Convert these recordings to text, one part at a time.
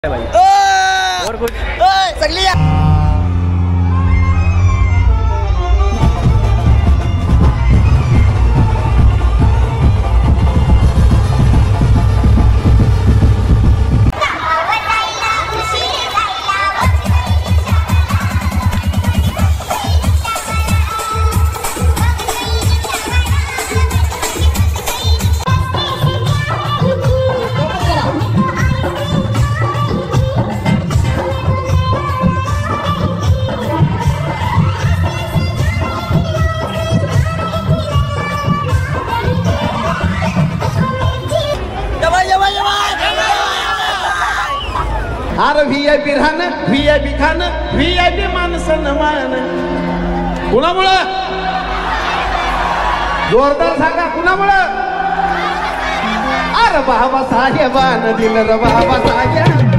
भाई और कुछ सगली अरे VIP राहणं VIP खाणं VIP माणसं मान कुणामुळं जोरदार सांगा कुणामुळं अरे बाबा साहेबान दिलं रे बाबा साहेब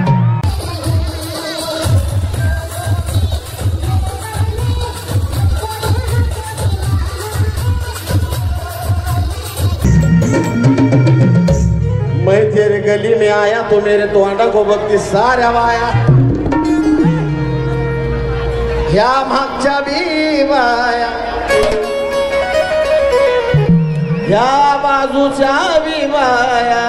मैं तेरे गली में आया तो मेरे तोंडा को बघती साऱ्या वाया ह्या मागच्या बी बाया ह्या बाजूच्या बी बाया.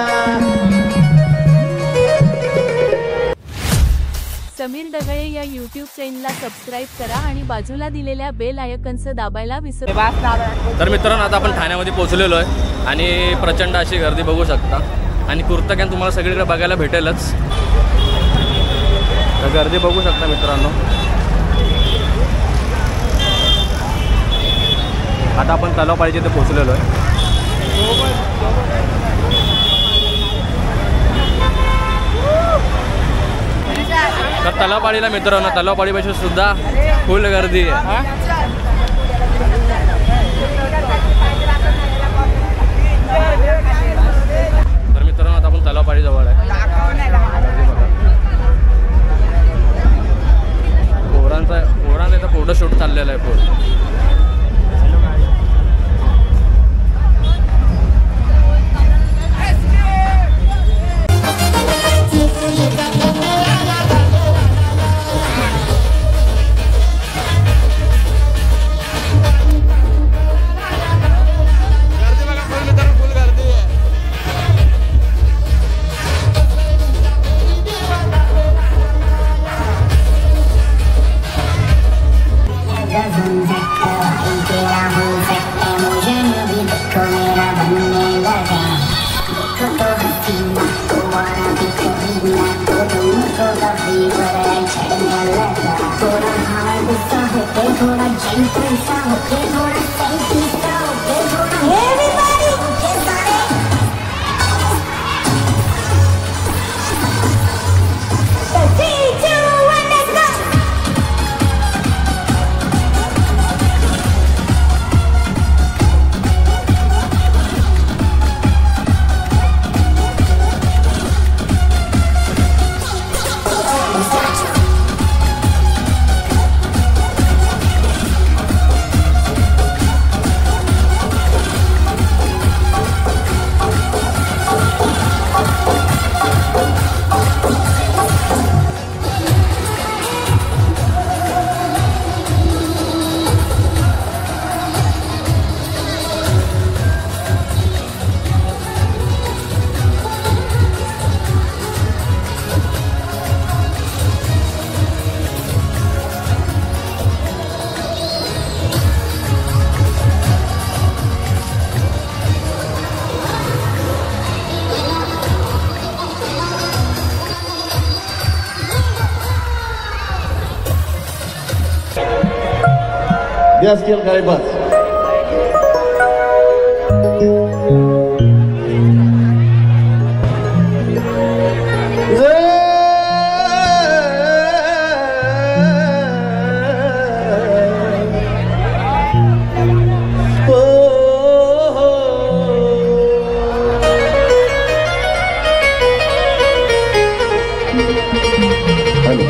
समीर डगळे या यूट्यूब चॅनलला सबस्क्राइब करा आणि बाजूला दिलेल्या बेल आयकॉनचं दाबायला विसरू नका. तर मित्रांनो आता आपण ठाण्यामध्ये पोहोचलेलो आहे आणि प्रचंड अशी गर्दी बघू शकता आणि कुर्ता कॅन तुम्हाला सगळीकडे बघायला भेटेलच. तर गर्दी बघू शकता मित्रांनो. आता आपण तलावपाळीच्या इथे पोहोचलेलो आहे. तर तलावपाळीला मित्रांनो तलावपाळीपाशी सुद्धा फुल गर्दी आहे. तर मित्रांनो आता आपण तलावपाळी जवळ आहे. पोरांचा इथं फोटोशूट चाललेला आहे. पूर्ण गॅस केलं काय बस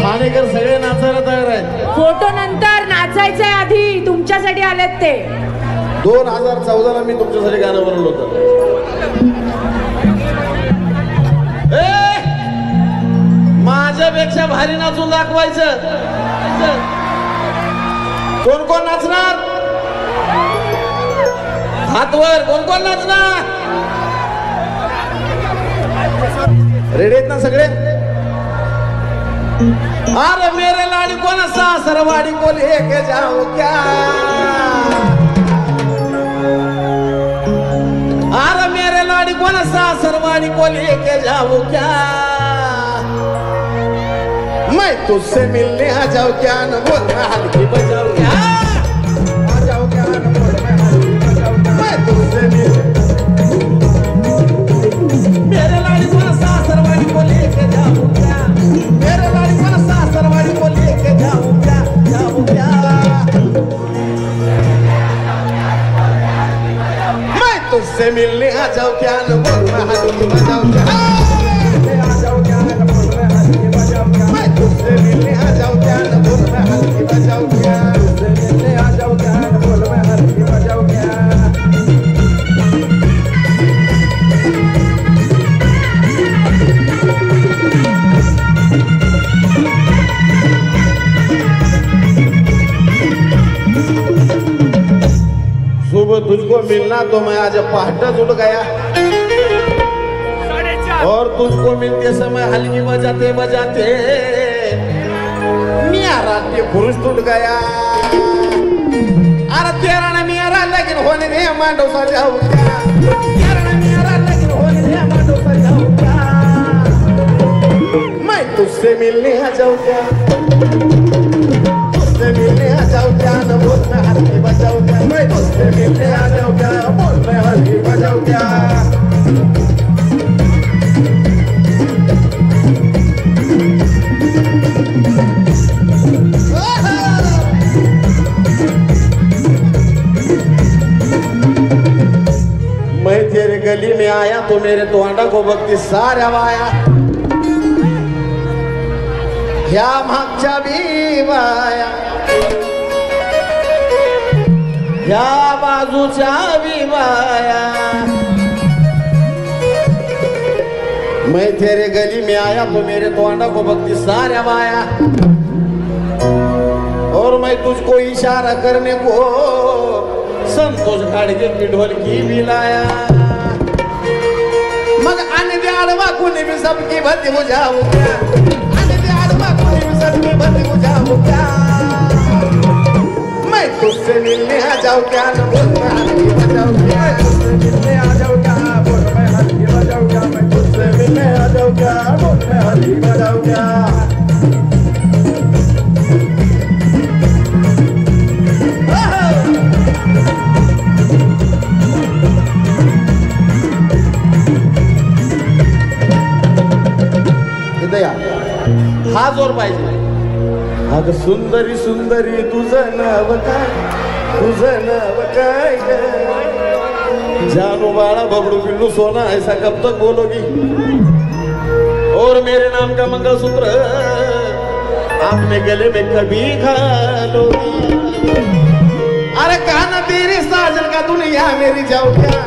ठाणेकर सगळे नाचायला तयार आहेत. फोटो नंतर नाचायचंय आधी तुमच्यासाठी आलेत ते. 2014ला मी तुमच्यासाठी गाणं बनवलं होतं. माझ्या माझ्यापेक्षा भारी नाचून दाखवायचं. कोण कोण नाचणार? हातवर. कोण कोण नाचणार? रेडी आहेत ना सगळे? अरे मेरे लाडी कोण सासरवाडी को लेके जाओ क्या? अरे मेरे लाडी कोण सासरवाडी को लेके जाओ क्या? मैं तुझसे मिलने आ जाओ क्या? न बोल मैं हल्की बजाओ क्या? आ जाओ क्या? न बोल मैं हल्की बजाओ क्या? मैं तुझसे मेरे लाड़ी को सासरवाड़ी को लेके जाऊं क्या? मेरे लाड़ी को सासरवाड़ी को लेके जाऊं क्या? जाऊं क्या? मैं तुझसे मिलने आ जाओ क्या? न बोल मैं हल्की बजाओ क्या? आ जाओ क्या? न बोल मैं हल्की बजाओ क्या? मैं तुझसे मिलने आ जाओ क्या? न बोल मैं हल्की बजाओ क्या? तुझसे मिलने आ जाओ क्या? न बोल मैं हल्की बजाओ क्या? सुबह तुझको मिलना तो मैं आज पहाड़ उठ गया और तुझको मिलते समय हल्की बजाते बजाते मेरा पुरुष टूट गया. अरे तेरा ना मेरा लेकिन होने दे मांडो सा जाओ क्या? तेरा ना मेरा लेकिन होने दे मांडो सा जाओ क्या? मैं तुझसे मिलने आ जाऊं क्या? तुझसे मिलने आ जाऊं क्या? न बोल मैं हल्की बजाऊं क्या? मैं तुझसे मिलने आ जाऊं क्या? बोल मैं हल्की बजाऊं क्या? मैं तेरे गली में आया तो मेरे तोंडा को बघती साऱ्या बाया. ह्या मागच्या बी बाया, ह्या बाजूच्या बी बाया. मैं तेरे गली में आया तो मेरे तोंडा को बघती साऱ्या बाया और मैं तुझको इशारा करने को संतोष खाड़गे की ढोलकी भी लाया. मग आने दे आडवा कोणी भी सबकी भती बुझाऊ क्या? आने दे आडवा कोणी भी सबकी भती बुझाऊ क्या? मैं तुझसे मिलने आ जाऊं क्या? न बोल मैं हल्की बजाऊं क्या? मैं तुझसे मिलने आ जाऊं क्या? बोल मैं हल्की बजाऊं क्या? मैं तुझसे मिलने आ जाऊं क्या? बोल मैं हल्की बजाऊं क्या? हा जोर पाहिजे. अग सुंदरी सुंदरी तुझं नाव काय? तुझं नाव काय? जानू बाळा बबडू बिल्लू सोना ऐसा कब तक बोलोगी? और मेरे नाम का मंगलसूत्र आपने गले में कभी घालोगी? अरे काना तेरे साजन का दुनिया मेरी जाओ क्या?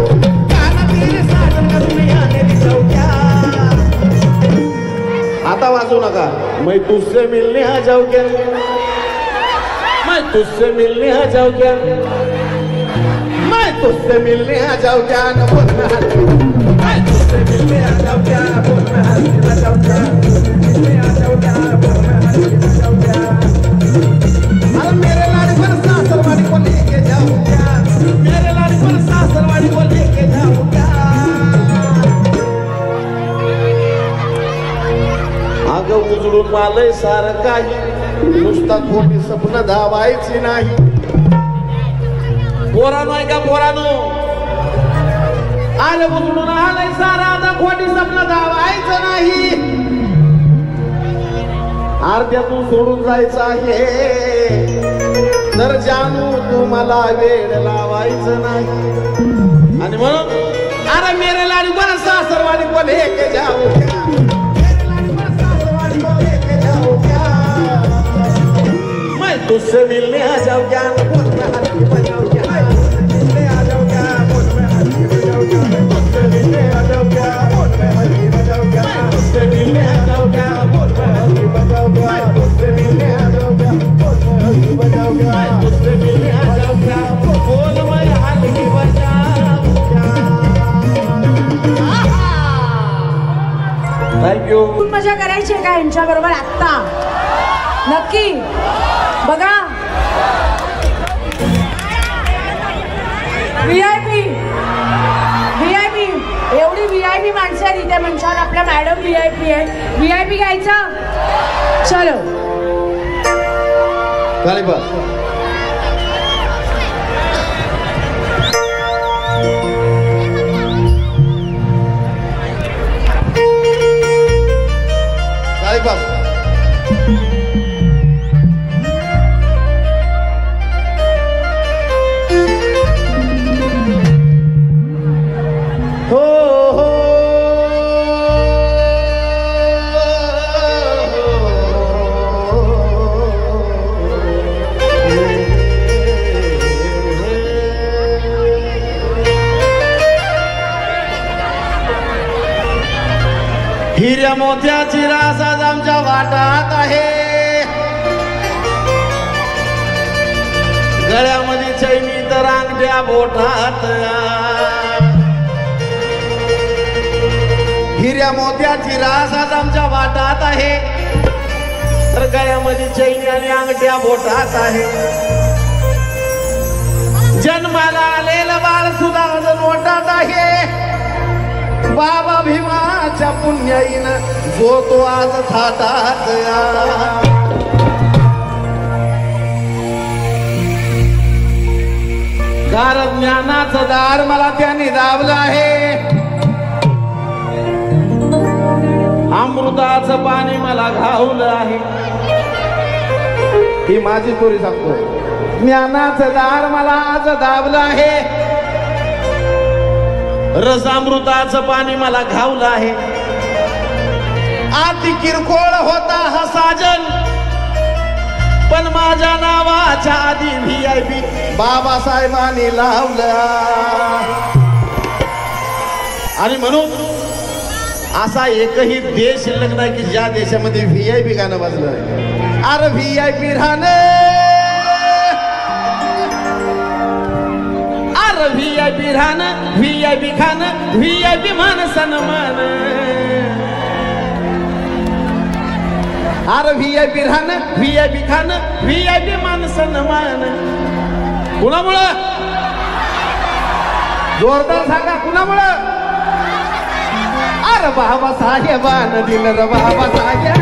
काना तेरे साजन का दुनिया मेरी जाओ क्या? आता वाजू नका. मैं तुझसे मिलने आ जाऊं क्या? मैं तुझसे मिलने आ जाऊं क्या? मैं तुझसे मिलने आ जाऊं क्या? न बोल मैं हल्की. मैं तुझसे मिलने आ जाऊं क्या? बोल मैं हल्की बजाऊं क्या? मिलने आ जाऊं क्या? बोल मैं हल्की बजाऊं क्या? अरे मेरे लाड़ी पर सासरवाड़ी को लेके जाऊं क्या? मेरे लाड़ी पर सासरवाड़ी को लेके जाऊं क्या? अगं उजळून मालय सारं काही, नुसता खोटी स्वप्न धावायची नाही. पोरानो आहे का पोरानो? आलं उजळून आलंय सारं, आता खोटी स्वप्न धावायचं नाही. अर्ध्यातून सोडून जायचं आहे तर जानू तुम्हाला वेळ लावायचं नाही. आणि म्हणून अरे मेरे लाडी पण सासरवाडी को लेके जाओ क्या? तुझसे मिलने आ जाओ क्या? बोल मैं हल्की बजाओ क्या? मिलने आ जाओ क्या? बोल मैं हल्की बजाओ क्या? तुझसे मिलने आ जाओ क्या? बोल मैं हल्की बजाओ क्या? तुझसे मिलने आ जाओ क्या? बोल मैं हल्की थँक्यू. मजा करायची आहे का यांच्या बरोबर आत्ता? नक्की बघा. VIP एवढी VIP माणसं आहेत इथे मंचावर. आपल्या मॅडम VIP आहे. VIP घ्यायचा. चलो चालेल बस. चालेल बस. हो हो हिऱ्या मोत्याची रास आज आमच्या वाटात आहे. गळ्यामध्ये चैनी तर अंगठ्या बोटात. हिऱ्या मोत्याची रास आज आमच्या वाटात आहे. तर गळ्यामध्ये चैनी आणि अंगठ्या बोटात आहे. जन्माला आलेलं बाळ सुद्धा आज नोटात आहे. बाबा भीमाच्या पुण्याईनं जो तो आज थाटात. गार ज्ञानाचं दार मला त्याने दाबलं आहे. अमृताचं पाणी मला घावलं आहे. ही माझी स्टोरी सांगतो. ज्ञानाचं दार मला आज दाबलं आहे. रसामृताचं पाणी मला घावलं आहे. आती किरकोळ होता हा साजन, पण माझ्या नावाच्या आधी VIP बाबासाहेबांनी लावलं. आणि म्हणून असा एकही देश शिल्लक नाही की ज्या देशामध्ये VIP गाणं वाजलं. अरे VIP राहणं, VIP राहणं, VIP खाणं, VIP मान सन्मान. अरे VIP राहणं, VIP खाणं, VIP मान सन्मान. कुणामुळं? जोरदार सांगा कुणामुळं? अरे बाबासाहेबानं दिलं र बाबासाहेब.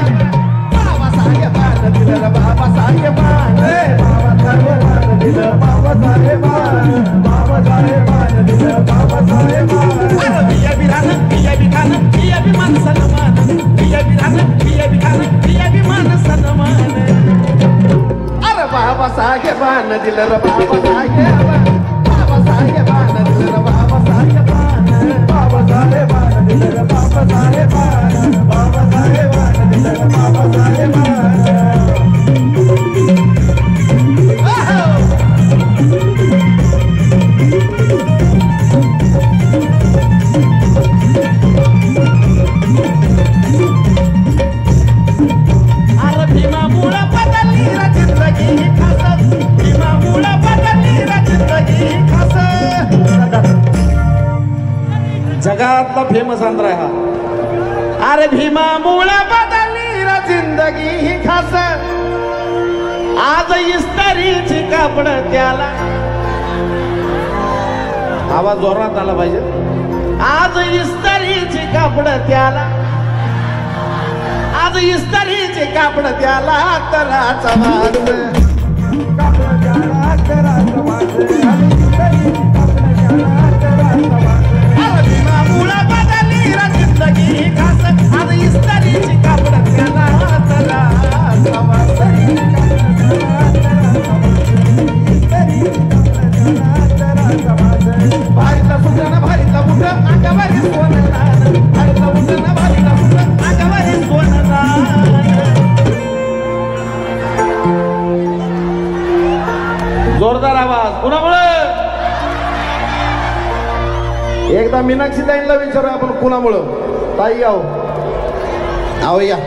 बाबासाहेबानं दिलं र बाबासाहेबानं. बाबासाहेबानं दिलं बाबासाहेबानं. बाबासाहेबानं दिलं बाबासाहेबानं. अरे VIP राहणं, VIP खाणं, VIP मान सन्मान. VIP राहणं, VIP खाणं, VIP मान सन्मान. अरे बाबासाहेबानं दिलं र बाबासाहेब. बाबासाहेबानं दिलं र बाबासाहेबानं. बाबासाहेबानं दिलं र बाबासाहेबानं. बाबासाहेबानं दिलं र बाबासाहेबानं. अरे भीमामुळं बदलली रे जिंदगी खास. भीमामुळं बदलली रे जिंदगी खास. जगातला फेमस आंध्र आहे हा. अरे भीमामुळं बदलली रे जिंदगी ही खास. आज इस्त्रीची कापड त्याला. आवाज जोरात आला पाहिजे. आज इस्त्रीची कापड त्याला. आज इस्त्रीची कापड त्याला. कराचा वाद कापड त्याला. कराचा वाद. अरे भीमामुळं बदलली रे जिंदगी खास. आज इस्त्रीची कापड त्याला. कराचा वाद. भारीतला सुटणं भारीतला मुठं अंगावरी सोनं लाल. भारीतला उठणं भारीतला मुठं अंगावरी सोनं लाल. जोरदार आवाज कुणामुळं? एकदा मीनाक्षी ताईंना विचारू आपण कुणामुळं. ताई आहो, आहो या.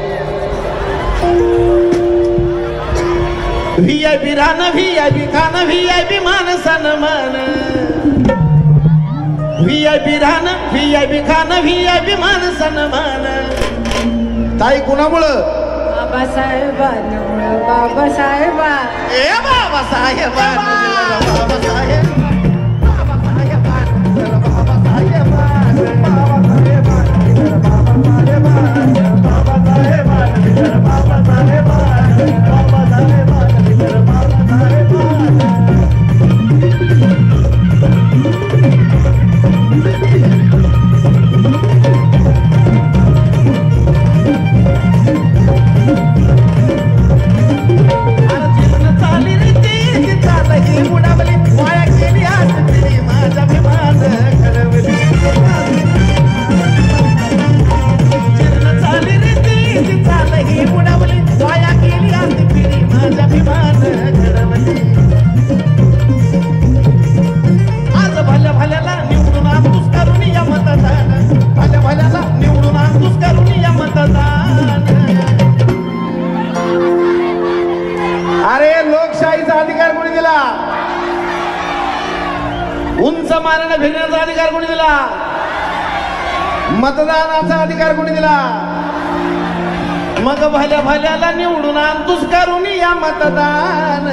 VIP राहणं, VIP खाणं, VIP मान सन्मान. VIP राहणं, VIP खाणं, VIP मान सन्मान. ताई कुणामुळं? बाबासाहेबांमुळं. बाबासाहेबा ए बाबासाहेब बाबासाहेब उंच मानाने फिरण्याचा अधिकार कोणी दिला? मतदानाचा अधिकार कोणी दिला? मग भल्या भल्याला निवडून आणतोस करून या मतदान.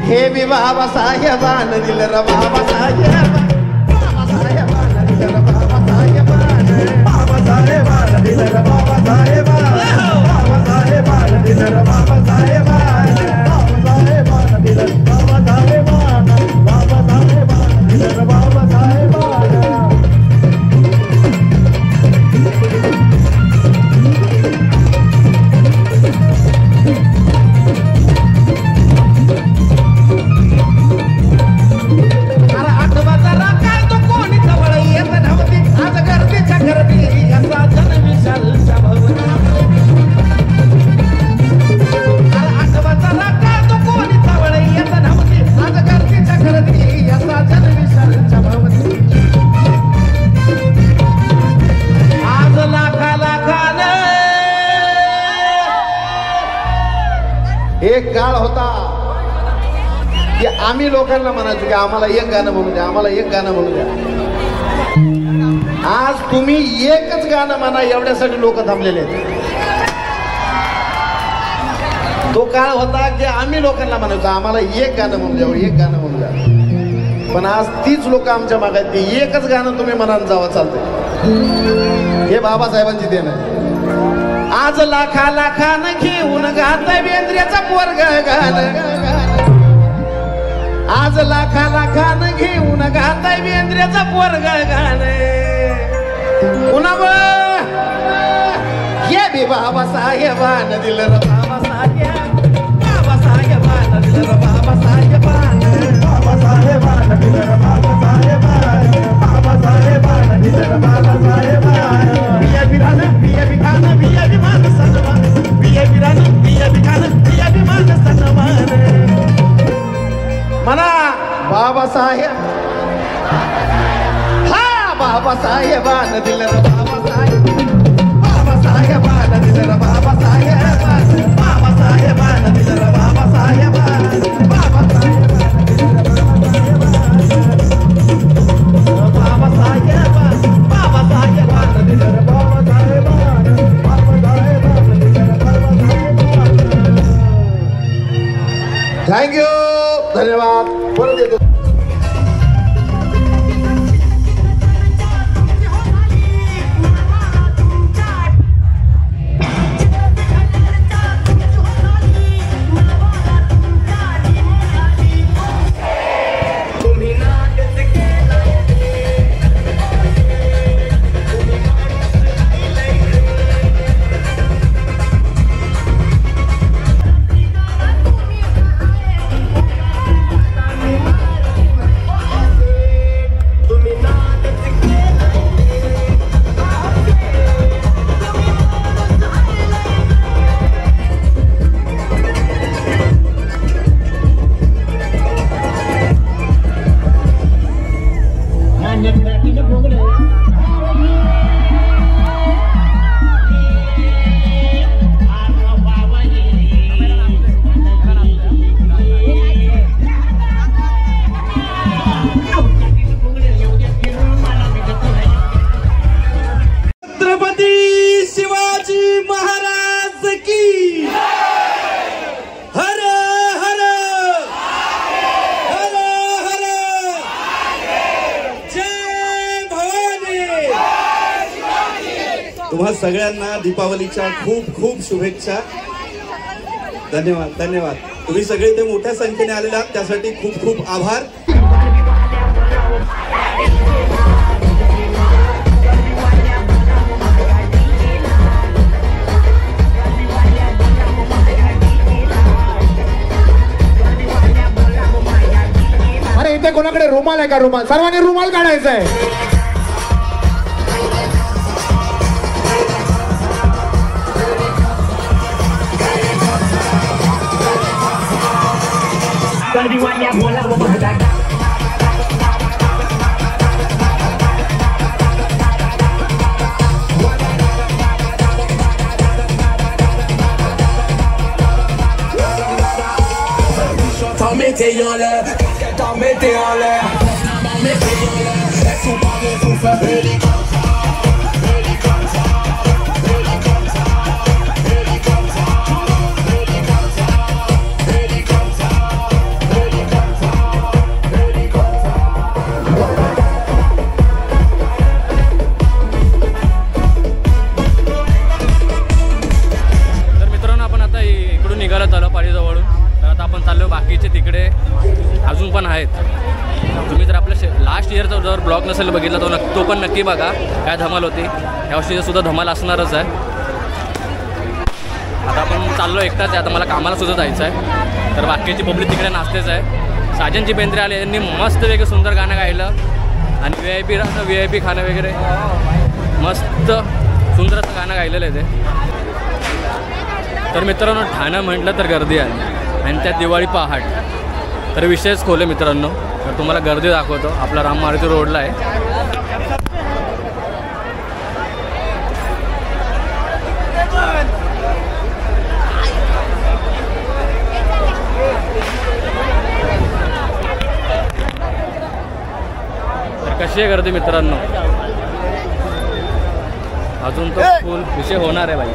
हे बी बाबासाहेबान दिलं र बाबासाहेब. बाबासाहेबान दिलं र बाबासाहेबान. बाबासाहेबान दिलं र बाबासाहेबान. बाबासाहेबान दिलं र बाबासाहेबान. बाबासाहेबान दिलं र बाबासाहेबान. बाबासाहेबान दिलं र बाबासाहेबान. एक काळ होता की आम्ही लोकांना म्हणायचो की आम्हाला एक गाणं म्हणू द्या, आम्हाला एक गाणं म्हणू द्या. आज तुम्ही एकच गाणं म्हणा एवढ्यासाठी लोक थांबलेले आहेत. तो काळ होता की आम्ही लोकांना म्हणायचो आम्हाला एक गाणं म्हणू द्या, एक गाणं म्हणू द्या. पण आज तीच लोक आमच्या मागात ते एकच गाणं तुम्ही मनात जावं चालतंय. हे बाबासाहेबांची देण आहे. आज लाखा लाखानं घेऊन गात बेंद्र्याचा पोरग गाण. आज लाखा लाखानं घेऊन गात बेंद्र्याचा पोरग गाण. कुणामुळं? हे बी बाबासाहेबान दिलं र बाबासाहेब. बाबासाहेबान दिलं र बाबासाहेबान. बाबासाहेबान दिलं र बाबासाहेबान. बाबासाहेबान दिलं र बाबासाहेबान. बिया बिरानं बिया बिखानं बिया बिमान सन्मान. बिया बिरानं बिया बिखानं बिया बिमान सन्मान. म्हणा बाबासाहेब. हा बाबासाहेबान दिलं र बाबासाहेब. बाबासाहेबान दिलं र बाबासाहेबान. बाबासाहेबान दिलं र बाबासाहेबान. बाबासाहेबान दिलं र बाबासाहेबान. बाबासाहेबान दिलं र बाबासाहेबान. बाबासाहेबान दिलं र बाबासाहेबान. थँक्यू, धन्यवाद. परत येतो. सगळ्यांना दीपावलीच्या खूप खूप शुभेच्छा. धन्यवाद धन्यवाद. तुम्ही सगळे इथे मोठ्या संख्येने आलेले आहात त्यासाठी खूप खूप आभार. अरे इथे कोणाकडे रुमाल आहे का? रुमाल, सर्वांनी रुमाल काढायचा आहे. Mettez en l'air, mettez en l'air, mettez en l'air. Elles sont pas bien pour faire hélicoptère, hélicoptère, hélicoptère, hélicoptère, hélicoptère, तर मित्रांनो आपण आता इकडून निघालो तलापाडीजवळून. तर आता आपण चाललो बाकीचे तिकडे अजून पण आहेत. तुम्ही जर आपल्या लास्ट इयरचा जर ब्लॉग नसेल बघितला तो पण नक्की बघा. काय धमाल होती. यावर्षी सुद्धा धमाल असणारच आहे. आता आपण चाललो एकटाच आहे. आता मला कामाला सुद्धा जायचं आहे. तर बाकीची पब्लिक तिकडे नाचतेच आहे. साजनजी बेंद्रे आले, यांनी मस्त वेगळं सुंदर गाणं गायलं आणि VIP खाणं वगैरे मस्त सुंदर असं गाणं गायलेलं आहे ते. तर मित्रांनो ठाणं म्हटलं तर गर्दी आहे आणि त्यात दिवाळी पहाट. तर विशेष खोले मित्रांनो. तर तुम्हाला गर्दी दाखवतो. आपला राम मारुती रोडला आहे. तर कशी आहे गर्दी मित्रांनो. अजून तो फुल विषय होणार आहे भाई.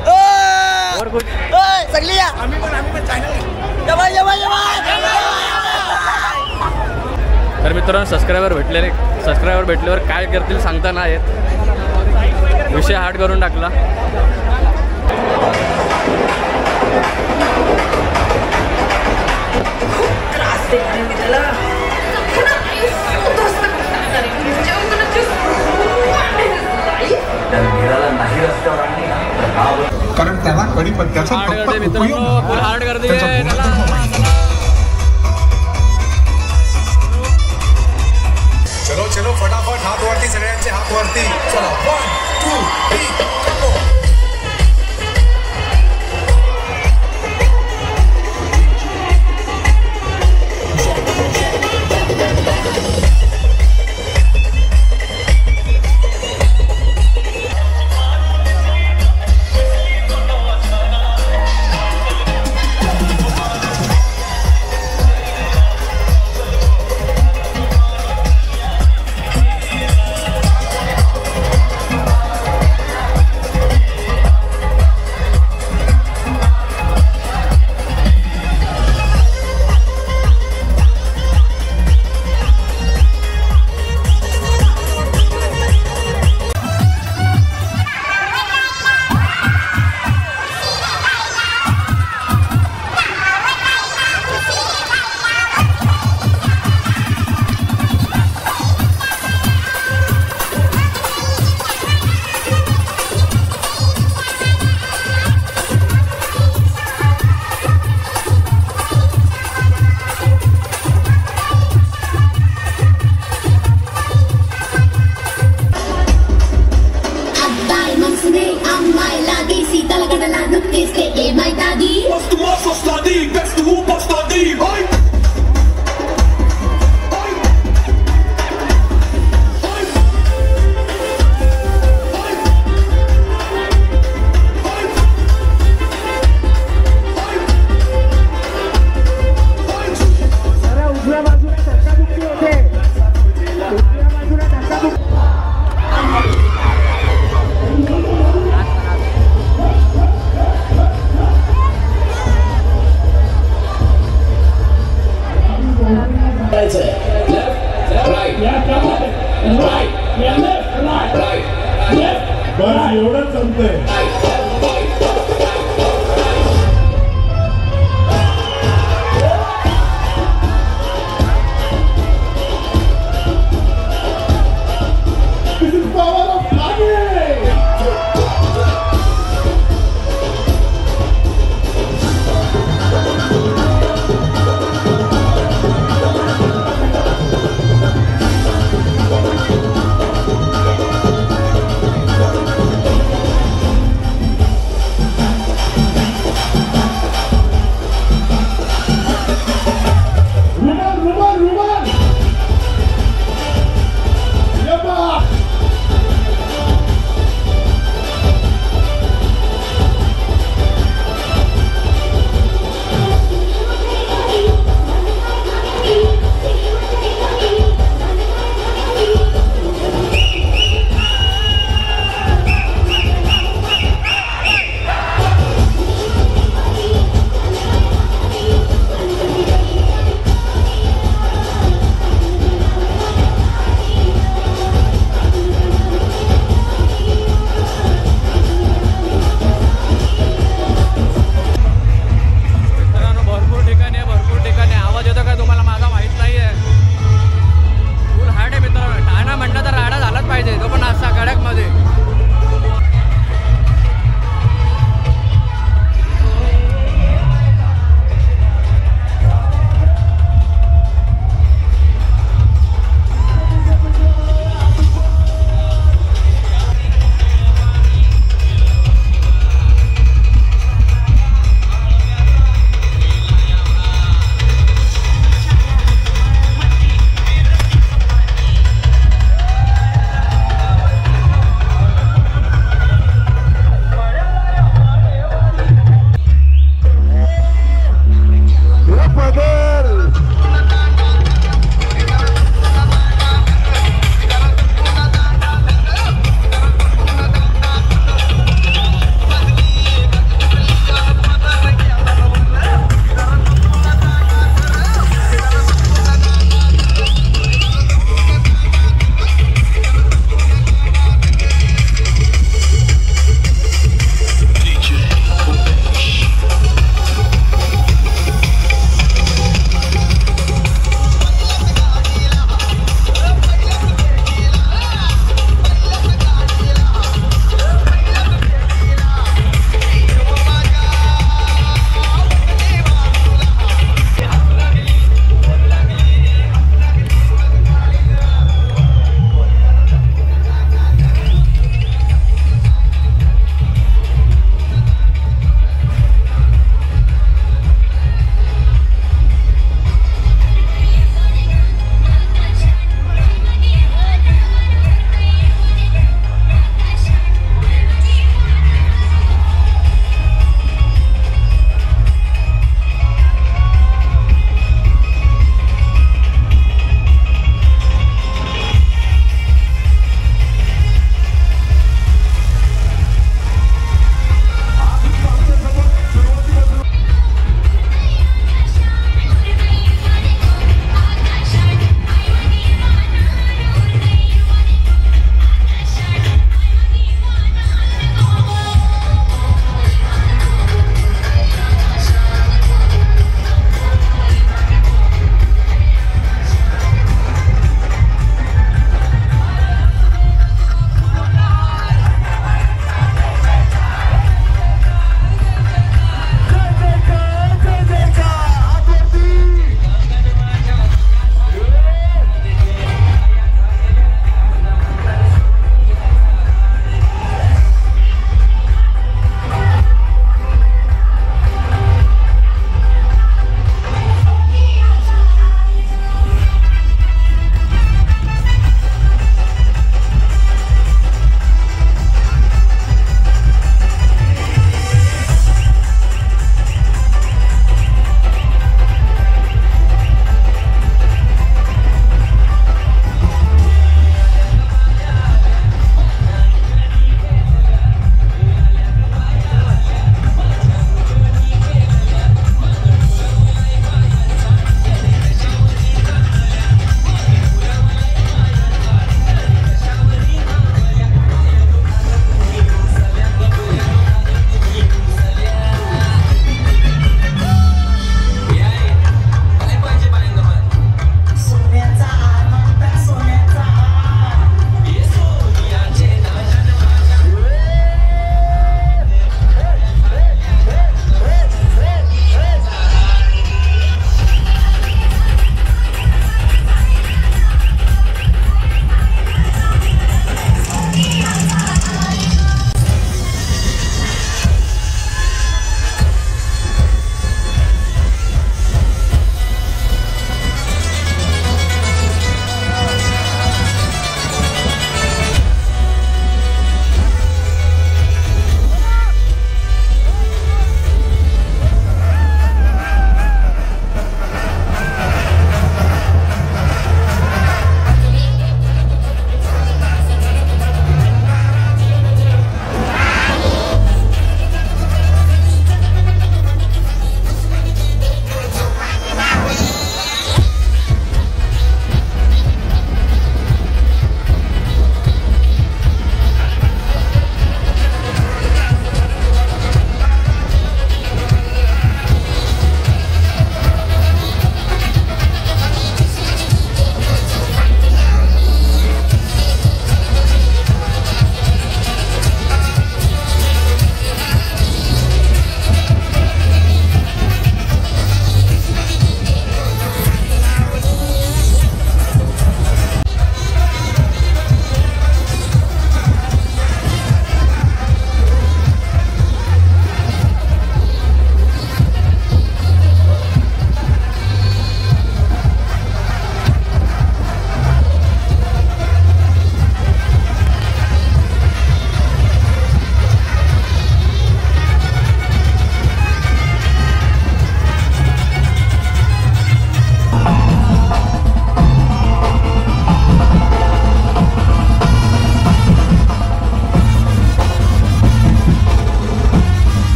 तर मित्रांनो सबस्क्रायबर भेटल्यावर काय करतील सांगता नाही येत. विषय हार्ड करून टाकला. कारण त्याला कडीपत्त्याचा हार्ड गर्दी आहे. चलो चलो फटाफट हात वरती, सगळ्यांचे हात वरती. चला 1 2 3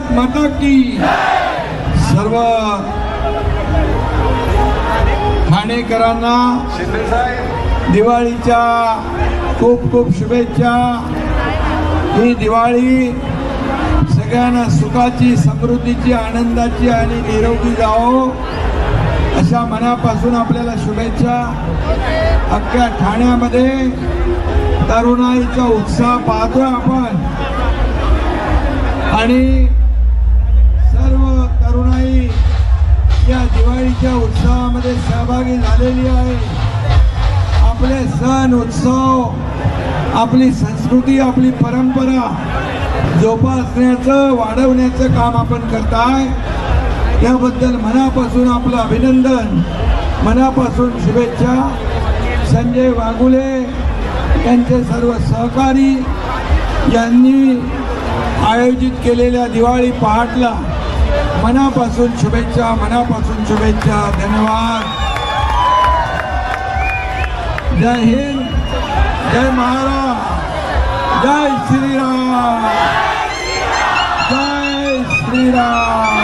भारत माता की सर्व ठाणेकरांना दिवाळीच्या खूप खूप शुभेच्छा. ही दिवाळी सगळ्यांना सुखाची, समृद्धीची, आनंदाची आणि निरोगी जावो अशा मनापासून आपल्याला शुभेच्छा. अख्ख्या ठाण्यामध्ये तरुणाईचा उत्साह पाहतोय आपण आणि सर्व तरुणाई या दिवाळीच्या उत्सवामध्ये सहभागी झालेली आहे. आपले सण उत्सव, आपली संस्कृती, आपली परंपरा जोपासण्याचं, वाढवण्याचं काम आपण करताय. याबद्दल मनापासून आपलं अभिनंदन, मनापासून शुभेच्छा. संजय वाघुले यांचे सर्व सहकारी यांनी आयोजित केलेल्या दिवाळी पहाटला मनापासून शुभेच्छा, मनापासून शुभेच्छा. धन्यवाद. जय हिंद, जय महाराष्ट्र, जय श्रीराम, जय श्रीराम.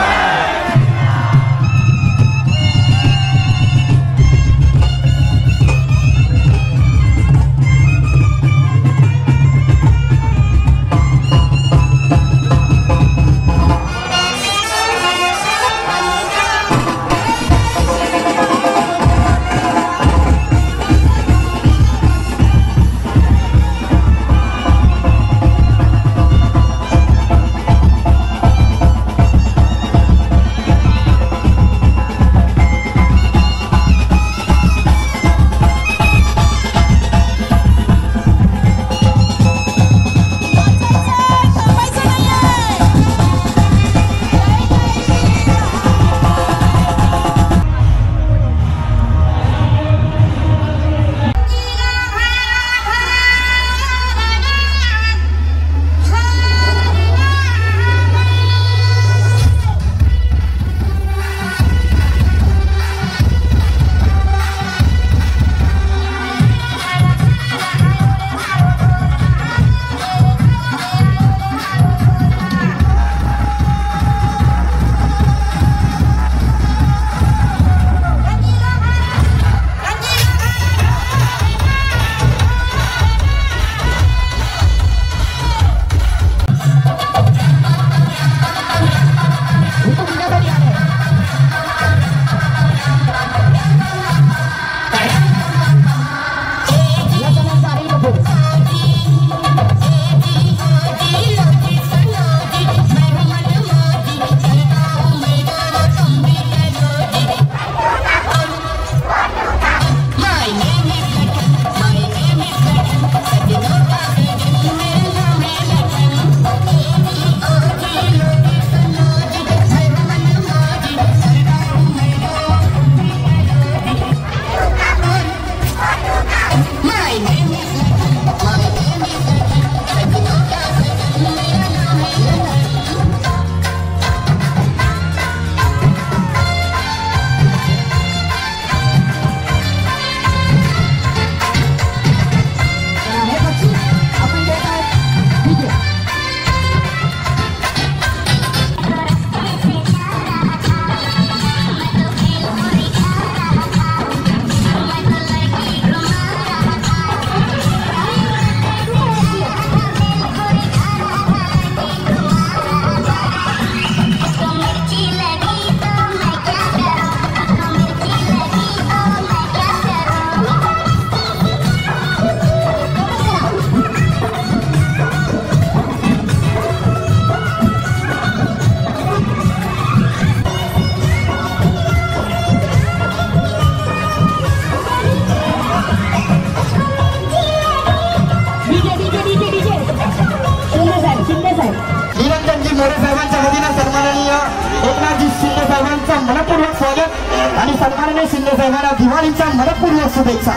सन्माननीय शिंदे साहेबांना दिवाळीच्या मनपूर्वक शुभेच्छा.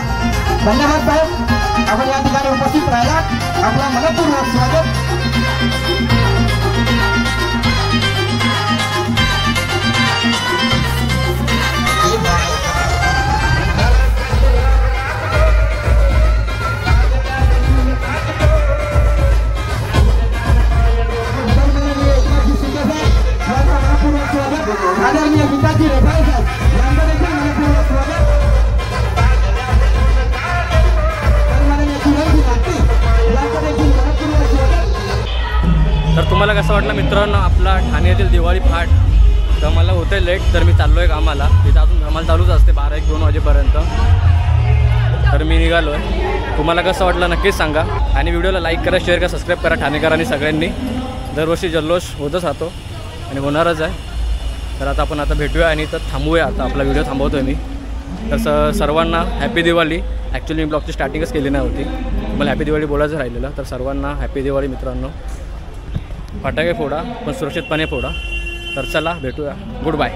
धन्यवाद साहेब, आपण या ठिकाणी उपस्थित राहिला, आपला मनपूर्वक स्वागत. शिंदे साहेब होतील दिवाळी फाट. तर मला होते लेट, तर मी चाललो आहे कामाला. तिथं अजून धमाल चालूच असते 12-1-2 वाजेपर्यंत. तर मी निघालो आहे. तुम्हाला कसं वाटलं नक्कीच सांगा. आणि व्हिडिओला लाईक करा, शेअर करा, सबस्क्राईब करा ठाणेकरांनी सगळ्यांनी. दरवर्षी जल्लोष होतच राहतो आणि होणारच आहे. तर आता आपण आता भेटूया आणि तर थांबूया. आता आपला व्हिडिओ थांबवतो आहे मी. तर सर्वांना हॅपी दिवाळी. ॲक्च्युली मी ब्लॉगची स्टार्टिंगच केली नाही होती, मला हॅपी दिवाळी बोलायचं राहिलेलं. तर सर्वांना हॅपी दिवाळी मित्रांनो. फटाके फोडा पण सुरक्षितपणे फोडा. तर चला भेटूया. Good bye.